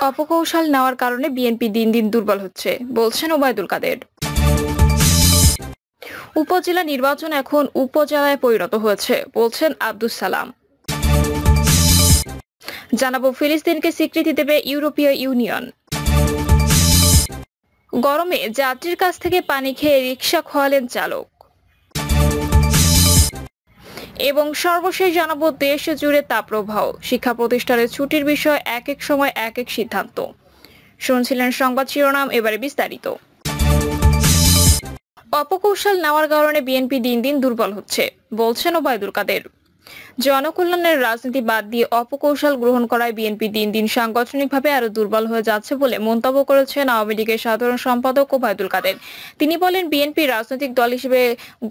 অপকৌশল নেওয়ার কারণে বিএনপি দিন দিন দুর্বল হচ্ছে, বলছেন ওবায়দুল কাদের। উপজেলা নির্বাচন এখন উপজেলায় পরিণত হয়েছে, বলছেন আব্দুস সালাম। জানাবো ফিলিস্তিনকে স্বীকৃতি দেবে ইউরোপীয় ইউনিয়ন। গরমে যাত্রীর কাছ থেকে পানি খেয়ে রিকশা খোয়ালেন চালক। এবং সর্বশেষ জানাবো দেশ জুড়ে তাপপ্রবাহ, শিক্ষা প্রতিষ্ঠানের ছুটির বিষয় এক এক সময় এক এক সিদ্ধান্ত। শুনছিলেন সংবাদ শিরোনাম, এবারে বিস্তারিত। অপকৌশল নেওয়ার কারণে বিএনপি দিন দিন দুর্বল হচ্ছে, বলছেন ওবায়দুল কাদের। জনকল্যাণের রাজনীতি বাদ দিয়ে অপকৌশল গ্রহণ করায় বিএনপি দিন দিন সাংগঠনিকভাবে আরো দুর্বল হয়ে যাচ্ছে বলে মন্তব্য করেছেন আওয়ামী লীগের সাধারণ সম্পাদক ওবায়দুল কাদের। তিনি বলেন, বিএনপি রাজনৈতিক দল হিসেবে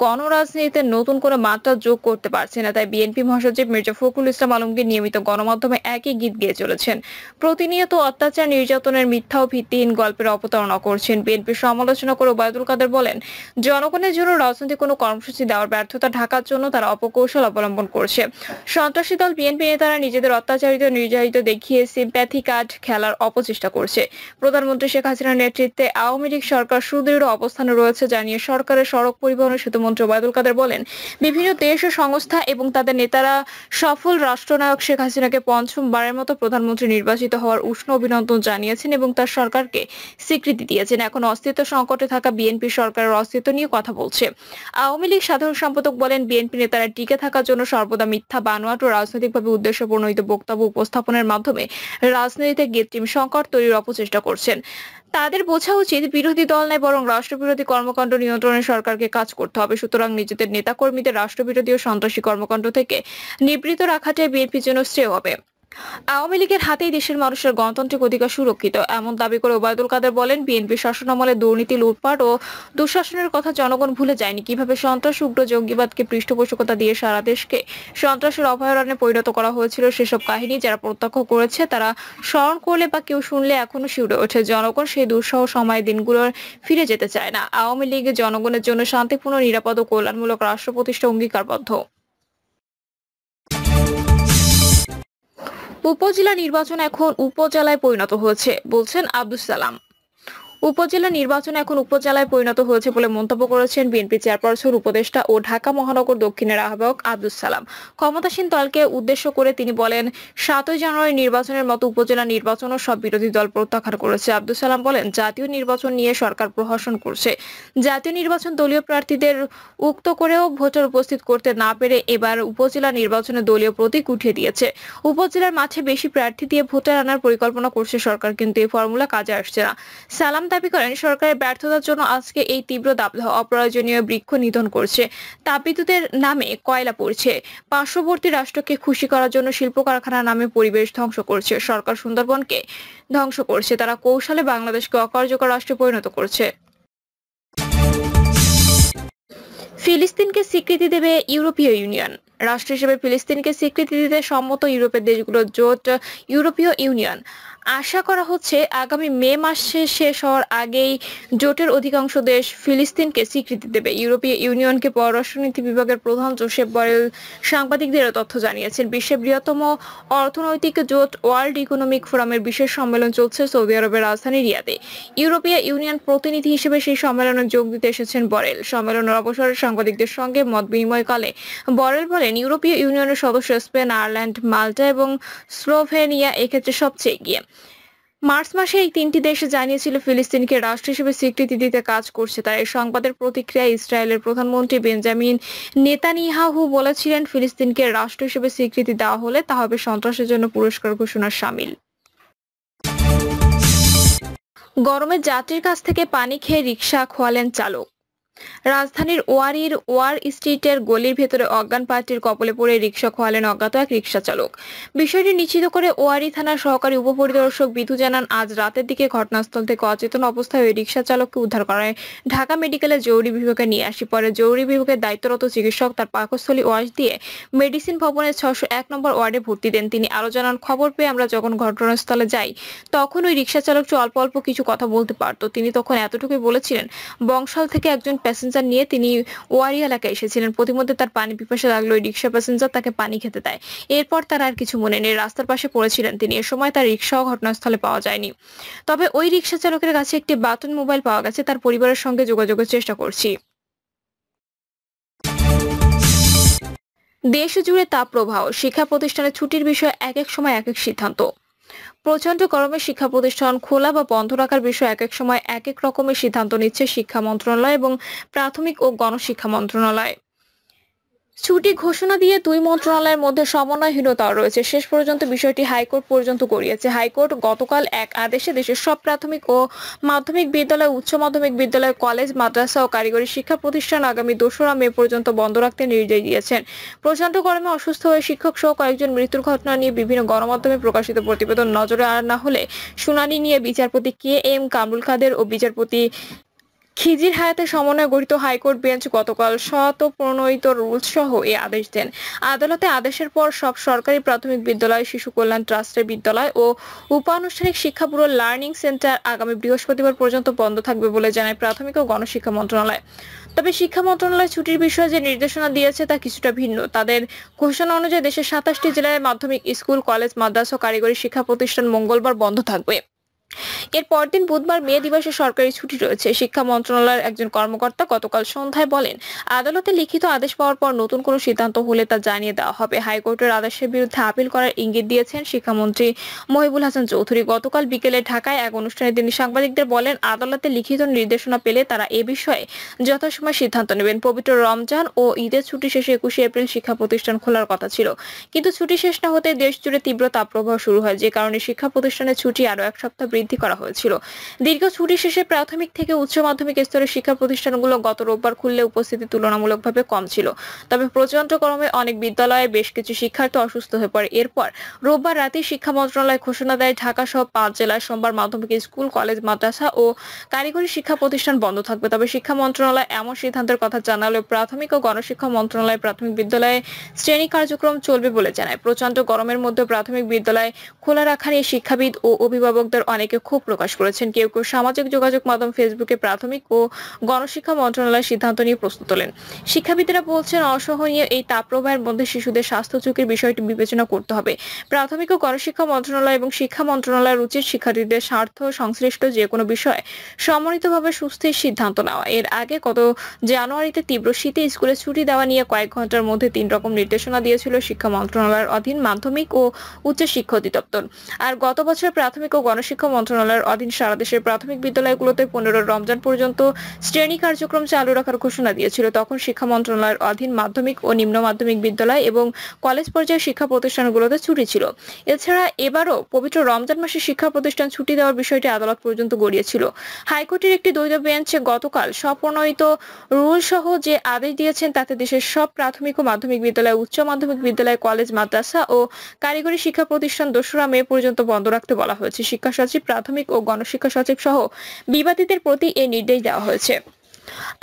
গণরাজনীতিতে নতুন কোনো মাত্রা যোগ করতে পারছে না, তাই বিএনপি মহাসচিব মির্জা ফখরুল ইসলাম আলমগীর নিয়মিত গণমাধ্যমে একই গীত গেয়ে চলেছেন। প্রতিনিয়ত অত্যাচার, নির্যাতনের মিথ্যা ও ভিত্তিহীন গল্পের অবতারণা করছেন। বিএনপির সমালোচনা করে ওবায়দুল কাদের বলেন, জনগণের জন্য রাজনৈতিক কোনো কর্মসূচি দেওয়ার ব্যর্থতা ঢাকার জন্য তারা অপকৌশল অবলম্বন করছে। সন্ত্রাসী দল বিএনপি নেতারা নিজেদের অত্যাচারিত নির্যাতিত দেখিয়ে সিম্প্যাথি কার্ড খেলার অপচেষ্টা করছে। প্রধানমন্ত্রী শেখ হাসিনার নেতৃত্বে আওয়ামী লীগ সরকার সুদৃঢ় অবস্থানে রয়েছে জানিয়ে সরকারের সড়ক পরিবহন ও সেতুমন্ত্রী ওবায়দুল কাদের বলেন, বিভিন্ন দেশ ও সংস্থা এবং তাদের নেতারা সফল রাষ্ট্রনায়ক শেখ হাসিনাকে পঞ্চমবারের মতো প্রধানমন্ত্রী নির্বাচিত হওয়ার উষ্ণ অভিনন্দন জানিয়েছেন এবং তার সরকারকে স্বীকৃতি দিয়েছেন। এখন অস্তিত্ব সংকটে থাকা বিএনপি সরকারের অস্তিত্ব নিয়ে কথা বলছে। আওয়ামী লীগ সাধারণ সম্পাদক বলেন, বিএনপি নেতারা টিকে থাকার জন্য সর্বদা মিথ্যা, বানোয়াট ও রাজনৈতিকভাবে উদ্দেশ্যপ্রণোদিত বক্তব্য উপস্থাপনের মাধ্যমে রাজনীতিতে কৃত্রিম সংকট তৈরির অপচেষ্টা করছেন। তাদের বোঝা উচিত, বিরোধী দল নয় বরং রাষ্ট্রবিরোধী কর্মকাণ্ড নিয়ন্ত্রণে সরকারকে কাজ করতে হবে। সুতরাং নিজেদের নেতাকর্মীদের রাষ্ট্রবিরোধী ও সন্ত্রাসী কর্মকাণ্ড থেকে নিবৃত রাখাটাই বিএনপির জন্য শ্রেয় হবে। আওয়ামী লীগের হাতেই দেশের মানুষের গণতান্ত্রিক অধিকার সুরক্ষিত, এমন দাবি করে ওবায়দুল কাদের বলেন, বিএনপি শাসনামলে দুর্নীতি, লুটপাট ও দুঃশাসনের কথা জনগণ ভুলে যায়নি। কিভাবে সন্ত্রাস, উগ্র জঙ্গিবাদকে পৃষ্ঠপোষকতা দিয়ে সারা দেশকে সন্ত্রাসের অভয়ারণ্যে পরিণত করা হয়েছিল, সেসব কাহিনী যারা প্রত্যক্ষ করেছে তারা স্মরণ করলে বা কেউ শুনলে এখনো শিউরে ওঠে। জনগণ সেই দুঃসহ সময় দিনগুলোর ফিরে যেতে চায় না। আওয়ামী লীগ জনগণের জন্য শান্তিপূর্ণ, নিরাপদ ও কল্যাণমূলক রাষ্ট্র প্রতিষ্ঠা অঙ্গীকারবদ্ধ। উপজেলা নির্বাচন এখন উপজেলায় পরিণত হয়েছে, বলছেন আব্দুস সালাম। উপজেলা নির্বাচন এখন উপজেলায় পরিণত হয়েছে বলে মন্তব্য করেছেন বিএনপি চেয়ারপারসন, উপদেষ্টা ও ঢাকা মহানগর দক্ষিণের আহ্বায়ক আব্দুস সালাম। ক্ষমতাসীন দলকে উদ্দেশ্য করে তিনি বলেন, 7ই জানুয়ারি নির্বাচনের মতো উপজেলা নির্বাচনও সব বিরোধী দল প্রত্যাখ্যান করেছে। আব্দুস সালাম বলেন, জাতীয় নির্বাচন নিয়ে সরকার প্রহসন করছে। জাতীয় নির্বাচন দলীয় প্রার্থীদের উক্ত করেও ভোটার উপস্থিত করতে না পেরে এবার উপজেলা নির্বাচনে দলীয় প্রতীক উঠিয়ে দিয়েছে। উপজেলার মাঠে বেশি প্রার্থী দিয়ে ভোটার আনার পরিকল্পনা করছে সরকার, কিন্তু এই ফর্মুলা কাজে আসছে না। সালাম দাবি করেন, সরকারের ব্যর্থতার জন্য আজকে এই তীব্র দাবদাহ অপ্রয়োজনীয় বৃক্ষ নিধন করছে, তাপবিদ্যুতের নামে কয়লা পড়ছে, পার্শ্ববর্তী রাষ্ট্রকে খুশি করার জন্য শিল্প কারখানার নামে পরিবেশ ধ্বংস করছে। সরকার সুন্দরবনকে ধ্বংস করছে, তারা কৌশলে বাংলাদেশকে অকার্যকর রাষ্ট্রে পরিণত করছে। ফিলিস্তিনকে স্বীকৃতি দেবে ইউরোপীয় ইউনিয়ন। রাষ্ট্র হিসেবে ফিলিস্তিনকে স্বীকৃতি দিতে সম্মত ইউরোপের দেশগুলোর জোট ইউরোপীয় ইউনিয়ন। আশা করা হচ্ছে আগামী মে মাসে শেষ হওয়ার আগেই জোটের অধিকাংশ দেশ ফিলিস্তিনকে স্বীকৃতি দেবে। ইউরোপীয় ইউনিয়নকে পররাষ্ট্রনীতি বিভাগের প্রধান জোসেফ বরেল সাংবাদিকদের তথ্য জানিয়েছেন। বিশ্বের বৃহত্তম অর্থনৈতিক জোট ওয়ার্ল্ড ইকোনমিক ফোরামের বিশেষ সম্মেলন চলছে সৌদি আরবের রাজধানী রিয়াদে। ইউরোপীয় ইউনিয়ন প্রতিনিধি হিসেবে সেই সম্মেলনে যোগ দিতে এসেছেন বরেল। সম্মেলনের অবসরে সাংবাদিকদের সঙ্গে মত বিনিময়কালে বরেল বলেন, ইউরোপীয় ইউনিয়নের সদস্য স্পেন, আয়ারল্যান্ড, মাল্টা এবং স্লোভেনিয়া এক্ষেত্রে সবচেয়ে এগিয়ে। মার্চ মাসে এই 3টি দেশ জানিয়েছিল ফিলিস্তিনকে রাষ্ট্র হিসেবে স্বীকৃতি দিতে কাজ করছে। তার এই সংবাদের প্রতিক্রিয়ায় ইসরায়েলের প্রধানমন্ত্রী বেঞ্জামিন নেতানিয়াহু বলেছিলেন, ফিলিস্তিনকে রাষ্ট্র হিসেবে স্বীকৃতি দেওয়া হলে তা হবে সন্ত্রাসের জন্য পুরস্কার ঘোষণার শামিল। গরমে যাত্রীর কাছ থেকে পানি খেয়ে রিকশা খোয়ালেন চালক। রাজধানীর ওয়ারীর ওয়ার স্ট্রিটের গলির ভেতরে অজ্ঞান পার্টির কবলে পড়ে রিকশা খোয়ালেন অজ্ঞাত এক রিকশা চালক। বিষয়টি নিশ্চিত করে ওয়ারী থানার সহকারী উপপরিদর্শক বিধু জানান, আজ রাতের দিকে ঘটনাস্থল থেকে অচেতন অবস্থায় ওই রিকশা চালককে উদ্ধার করায় ঢাকা মেডিকেলের জরুরি বিভাগে নিয়ে আসি। পরে জরুরি বিভাগের দায়িত্বরত চিকিৎসক তার পাকস্থলী ওয়াশ দিয়ে মেডিসিন ভবনের 601 নম্বর ওয়ার্ডে ভর্তি দেন। তিনি আরো জানান, খবর পেয়ে আমরা যখন ঘটনাস্থলে যাই তখন ওই রিকশা চালকটি অল্প অল্প কিছু কথা বলতে পারত। তিনি তখন এতটুকুই বলেছিলেন, বংশাল থেকে একজন প্যাসেঞ্জার নিয়ে তিনি ওয়ারি এলাকায় এসেছিলেন। প্রতিমধ্যে তার পানি পিপাসা লাগলো। ওই রিক্সা প্যাসেঞ্জার তাকে পানি খেতে দেয়। এরপর তার আর কিছু মনে নেই। রাস্তার পাশে পড়েছিলেন তিনি। এ সময় তার রিক্সাও ঘটনাস্থলে পাওয়া যায়নি। তবে ওই রিক্সা চালকের কাছে একটি বাটন মোবাইল পাওয়া গেছে। তার পরিবারের সঙ্গে যোগাযোগের চেষ্টা করছি। দেশ জুড়ে তাপপ্রবাহ, শিক্ষা প্রতিষ্ঠানে ছুটির বিষয়ে এক এক সময় এক এক সিদ্ধান্ত। প্রচন্ড গরমে শিক্ষা প্রতিষ্ঠান খোলা বা বন্ধ রাখার বিষয়ে এক এক সময় এক এক রকমের সিদ্ধান্ত নিচ্ছে শিক্ষা মন্ত্রণালয় এবং প্রাথমিক ও গণশিক্ষা মন্ত্রণালয়। ছুটি ঘোষণা দিয়ে দুই মন্ত্রণালয়ের মধ্যে সমন্বয়হীনতা রয়েছে। শেষ পর্যন্ত বিষয়টি হাইকোর্ট পর্যন্ত গড়িয়েছে। হাইকোর্ট গতকাল এক আদেশে দেশের সব প্রাথমিক ও মাধ্যমিক বিদ্যালয়, উচ্চ মাধ্যমিক বিদ্যালয়, কলেজ, মাদ্রাসা ও কারিগরি শিক্ষা প্রতিষ্ঠান আগামী 2রা মে পর্যন্ত বন্ধ রাখতে নির্দেশ দিয়েছেন। প্রচন্ড গরমে অসুস্থ হয়ে শিক্ষক সহ কয়েকজন মৃত্যুর ঘটনা নিয়ে বিভিন্ন গণমাধ্যমে প্রকাশিত প্রতিবেদন নজরে না হলে শুনানি নিয়ে বিচারপতি কে এম কামরুল কাদের ও বিচারপতি খিজির হায়াতের সমন্বয়ে গঠিত হাইকোর্ট বেঞ্চ গতকাল প্রণয়িত রুলস সহ এই আদেশ দেন। আদালতে আদেশের পর সব সরকারি প্রাথমিক বিদ্যালয়, শিশু কল্যাণ ট্রাস্টের বিদ্যালয় ও উপানুষ্ঠানিক শিক্ষা ব্যুরো, লার্নিং সেন্টার আগামী বৃহস্পতিবার পর্যন্ত বন্ধ থাকবে বলে জানায় প্রাথমিক ও গণশিক্ষা মন্ত্রণালয়। তবে শিক্ষা মন্ত্রণালয় ছুটির বিষয়ে যে নির্দেশনা দিয়েছে তা কিছুটা ভিন্ন। তাদের ঘোষণা অনুযায়ী দেশের 27টি জেলায় মাধ্যমিক স্কুল, কলেজ, মাদ্রাসা ও কারিগরি শিক্ষা প্রতিষ্ঠান মঙ্গলবার বন্ধ থাকবে। এর পরদিন বুধবার মে দিবসে সরকারি ছুটি রয়েছে। শিক্ষা মন্ত্রণালয়ের একজন কর্মকর্তা গতকাল সন্ধ্যায় বলেন, আদালতে লিখিত আদেশ পাওয়ার পর নতুন কোনো সিদ্ধান্ত হলে তা জানিয়ে দেওয়া হবে। হাইকোর্টের আদেশের বিরুদ্ধে আপিল করার ইঙ্গিত দিয়েছেন শিক্ষামন্ত্রী মহিবুল হাসান চৌধুরী। গতকাল বিকেলে ঢাকায় এক অনুষ্ঠানে তিনি সাংবাদিকদের বলেন, আদালতে লিখিত নির্দেশনা পেলে তারা এ বিষয়ে যথাসময়ে সিদ্ধান্ত নেবেন। পবিত্র রমজান ও ঈদের ছুটি শেষে 21শে এপ্রিল শিক্ষা প্রতিষ্ঠান খোলার কথা ছিল, কিন্তু ছুটি শেষ না হতে দেশ জুড়ে তীব্র তাপপ্রবাহ শুরু হয়, যে কারণে শিক্ষা প্রতিষ্ঠানের ছুটি আরও এক সপ্তাহ বৃদ্ধি করা হয়েছিল। দীর্ঘ ছুটি শেষে প্রাথমিক থেকে উচ্চ মাধ্যমিক স্তরের শিক্ষা প্রতিষ্ঠানগুলো গত রোববার খুললে উপস্থিতি তুলনামূলকভাবে কম ছিল। তবে প্রচন্ড গরমে অনেক বিদ্যালয়ে বেশ কিছু শিক্ষার্থী অসুস্থ হয়ে পড়ে। এরপর রোববার রাতে শিক্ষা মন্ত্রণালয় ঘোষণা দেয়, ঢাকা সহ 5 জেলায় সোমবার মাধ্যমিক স্কুল, কলেজ, মাদ্রাসা ও কারিগরি শিক্ষা প্রতিষ্ঠান বন্ধ থাকবে। তবে শিক্ষা মন্ত্রণালয় এমন সিদ্ধান্তের কথা জানালেও প্রাথমিক ও গণশিক্ষা মন্ত্রণালয় প্রাথমিক বিদ্যালয়ে শ্রেণী কার্যক্রম চলবে বলে জানায়। প্রচন্ড গরমের মধ্যে প্রাথমিক বিদ্যালয় খোলা রাখা নিয়ে শিক্ষাবিদ ও অভিভাবকদের অনেকে ক্ষোভ প্রকাশ করেছেন। কেউ কেউ সামাজিক যোগাযোগ মাধ্যম ফেসবুকে প্রাথমিক ও গণশিক্ষা মন্ত্রণালয়ের সিদ্ধান্ত নিয়ে প্রশ্ন তোলেন। শিক্ষাবিদরা বলছেন, অসহনীয় এই তাপপ্রবাহের মধ্যে শিশুদের স্বাস্থ্য ঝুঁকির বিষয়টি বিবেচনা করতে হবে। প্রাথমিক ও গণশিক্ষা মন্ত্রণালয় এবং শিক্ষা মন্ত্রণালয়ের উচিত শিক্ষার্থীদের স্বার্থ সংশ্লিষ্ট যে কোনো বিষয়ে সমন্বিতভাবে সুস্থির সিদ্ধান্ত নেওয়া। এর আগে গত জানুয়ারিতে তীব্র শীতে স্কুলে ছুটি দেওয়া নিয়ে কয়েক ঘন্টার মধ্যে 3 রকম নির্দেশনা দিয়েছিল শিক্ষা মন্ত্রণালয়ের অধীন মাধ্যমিক ও উচ্চ শিক্ষা অধিদপ্তর। আর গত বছর প্রাথমিক ও গণশিক্ষা মন্ত্রণালয়ের অধীন সারা দেশের প্রাথমিক বিদ্যালয়গুলোতে 15 রমজান পর্যন্ত শ্রেণী কার্যক্রম চালু রাখার ঘোষণা দিয়েছিল। তখন শিক্ষা মন্ত্রণালয়ের অধীন মাধ্যমিক ও নিম্ন মাধ্যমিক বিদ্যালয় এবং কলেজ পর্যায়ের শিক্ষা প্রতিষ্ঠানগুলোতে ছুটি ছিল। এছাড়া এবারও পবিত্র রমজান মাসে শিক্ষা প্রতিষ্ঠান ছুটি দেওয়ার বিষয়টি আদালত পর্যন্ত গড়িয়েছিল। হাইকোর্টের একটি দ্বৈত বেঞ্চ গতকাল স্বপ্রণয়িত রুল সহ যে আদেশ দিয়েছেন তাতে দেশের সব প্রাথমিক ও মাধ্যমিক বিদ্যালয়, উচ্চ মাধ্যমিক বিদ্যালয়, কলেজ, মাদ্রাসা ও কারিগরি শিক্ষা প্রতিষ্ঠান 2রা মে পর্যন্ত বন্ধ রাখতে বলা হয়েছে। শিক্ষা সচিব, প্রাথমিক ও গণশিক্ষা সচিব সহ বিবাদীদের প্রতি এই নির্দেশ দেওয়া হয়েছে।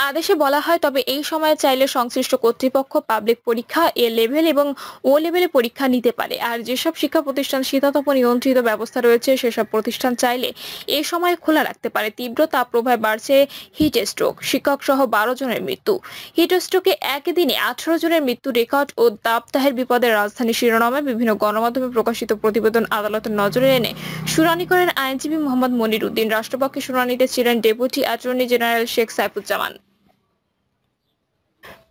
আদেশে বলা হয়, তবে এই সময়ে চাইলে সংশ্লিষ্ট কর্তৃপক্ষ পাবলিক পরীক্ষা, এ লেভেল এবং ও লেভেলে পরীক্ষা নিতে পারে। আর যেসব শিক্ষা প্রতিষ্ঠান শীতাতপ নিয়ন্ত্রিত ব্যবস্থা রয়েছে সেসব প্রতিষ্ঠান চাইলে এই সময়ে খোলা রাখতে পারে। তীব্র তাপপ্রবাহে বাড়ছে হিট স্ট্রোক, শিক্ষক সহ 12 জনের মৃত্যু। হিট স্ট্রোকে একই দিনে 18 জনের মৃত্যু রেকর্ড ও দাবদাহের বিপদের রাজধানী শিরোনামে বিভিন্ন গণমাধ্যমে প্রকাশিত প্রতিবেদন আদালতের নজরে এনে শুনানি করেন আইনজীবী মোহাম্মদ মনির উদ্দিন। রাষ্ট্রপক্ষে শুনানিতে ছিলেন deputy attorney general Sheikh Saifuzzaman.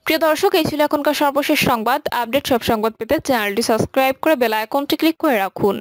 প্রিয় দর্শক, এই ছিল এখনকার সর্বশেষ সংবাদ। আপডেট সব সংবাদ পেতে চ্যানেলটি সাবস্ক্রাইব করে বেল আইকনটি ক্লিক করে রাখুন।